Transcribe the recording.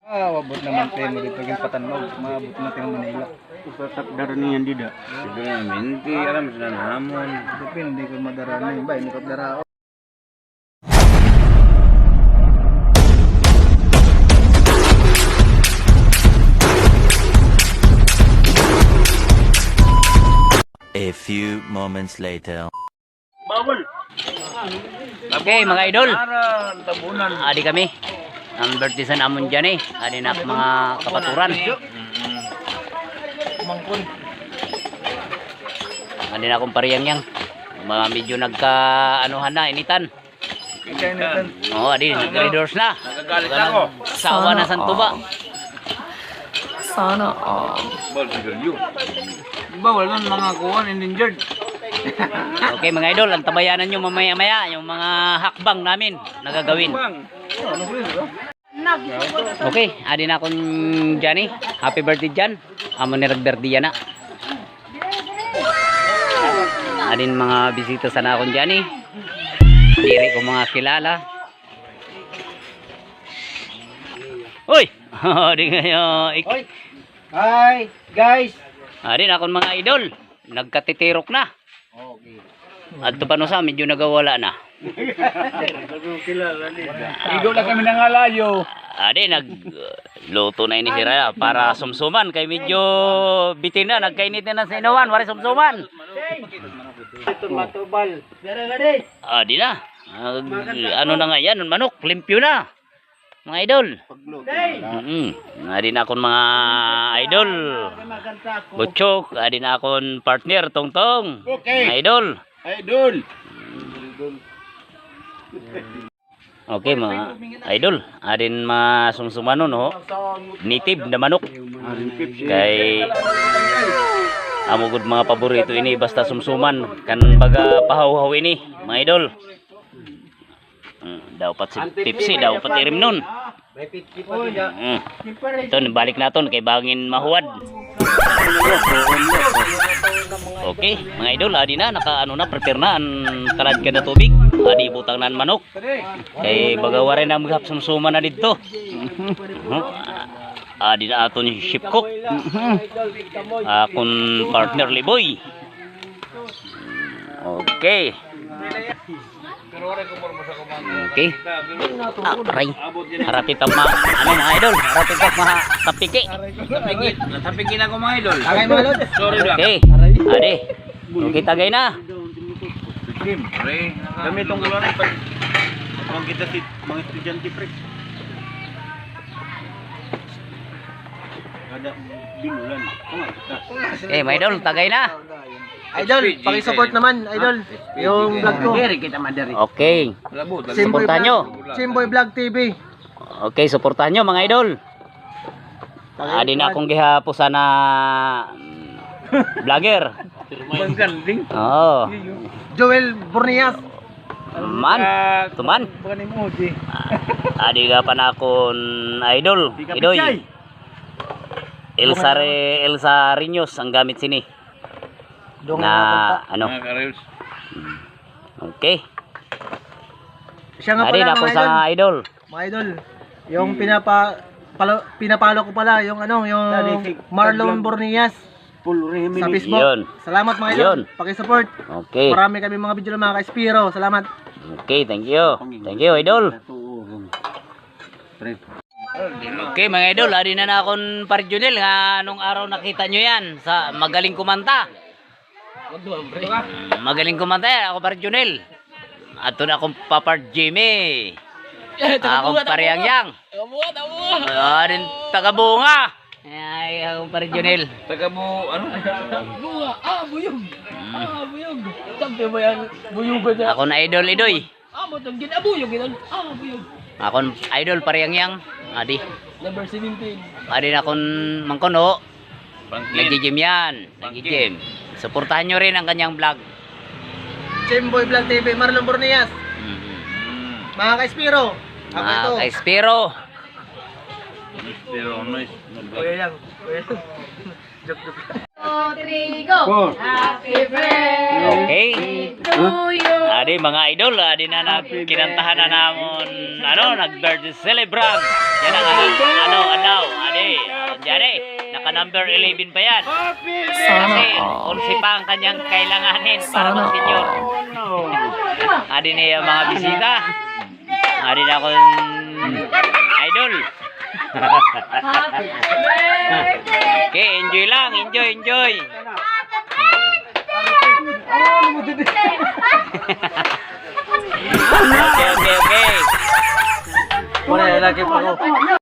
Wabot naman tayo mo dito yung Patanog. Maabot natin ang Manila. Usatak daranihan dida. Siguro namin, hindi alam sila namon. Depende kung madaraan yung ba, hindi ko darao. A few moments later. Bawal. Okay, mga idol. Tabunan. Adi kami. Ang birthday sa namon dyan eh. Adi na mga kapaturan. Adi na akong pariyang-yang. Mga medyo nagka-anuhan na, initan. Oo, adi, nag-redoors na. Nagagalit ako. Sawa na santuba. Sana Bawal siguro yun. Bawal nun mga kuwan endangered. Okay mga idol, ang tabayanan nyo mamaya-maya. Yung mga hakbang namin nagagawin. Okay, adi na akong Johnny. Happy birthday Jan. Amo ni Ragbirthday na. Adin mga bisita sana akong Johnny. Diri ko mga kilala. Uy! Di kayo Hi guys! Adin akong mga idol. Nagkatitirok na. Okay. At pa no sa medyo nagawala na. Igo lang kami ng alayo. Adi nagluto na ini si Raya para sumsuman kay medyo bitin na nagkainit na sa inuwan, wari sumsuman. Matubal. Adi na. Ano na nga yan, manok, limpyo na. Mga idol. Adi na akong mga idol. Butchok, adi na akong partner Tongtong. Mga idol. Idol. Okay mga idol, adin masumsumanon ho. Native na manok. Kay amugod mga paborito ini basta sumsuman kan baga pahaw-haw ini, mga idol. Dapat si tipsi, dapat irim nun. Ito, balik naton kay bangin mahuwad. Okay, mga idol, adi na naka ano na prepare na ang kalad ka na tubig. Adi butang nan manok. Kay bagaware na maghap sumsuman na dito. Adi na aton ship cook. Akon partner Liboy. Okay. Okay. Aray. Harapit pa ano mga idol, harapit pa tapiki. Tapikin ako mga idol. Tagay mga lod. Sorry lang. Okay. Adi. Okay tagay na. Pre, kami itong ulan ay pag kita si mga estudyante pre. Kada binulan. Okay, mga idol, tagay na. Idol, paki-support naman, idol. Yung vlog ko. Okay. Suportahan nyo. Chimboy Vlog TV. Okay, suportahan nyo mga idol. Adi na akong gihapusan na vlogger. Oo. Joel Bornias. Man, tuman. Bukan emoji. Adi ka pa na akong idol. Idoy. Elsa Riños ang gamit sini. Na ano. Okay. Siya nga Adi pala na ako mga idol. sa idol. Mga idol, yung pinapalo ko pala yung ano, yung Marlon Bornias sa Facebook. Yun. Salamat mga idol. Yun. Paki-support. Okay. Marami kami mga video ng mga ka-Espiro. Salamat. Okay, thank you. Thank you, idol. Okay, mga idol, adi na na akong parjunil nga nung araw nakita nyo yan sa magaling kumanta. Magaling kumanta yan, ako parjunil. Ato na akong papart Jimmy. Akong pariyang-yang. Adin tagabunga. Ay, akong parjunil. Tagabo ano? buyog. Buyog. Sabi mo yan, buyugan niya. Ako na idol idoy. Matang gina, buyog yun. Buyog. Akong idol pariyang-yang. Adi. Number 17. Adi na akong mangkono. Bangkin. Nagji-gym yan. Nagji-gym. Suportahan nyo rin ang kanyang vlog. Chimboy Vlog TV, Marlon Bornias. Mga ka-Espiro. Ako ito. Mga ka-Espiro. Pero ano is Kuya yan. Joke. 2, 3, go! Happy birthday Okay. to you! Adi mga idol, adi na kinantahan na namon ano, nag-birthday celebrant. Yan ang ano, number 11 pa yan. Sana Kasi all. 11 pa ang kanyang kailanganin para Sana mag-senior. Adi niya mga bisita. Adi na akong idol. Okay, enjoy lang. Enjoy. Okay. Wala, lagi pa ko.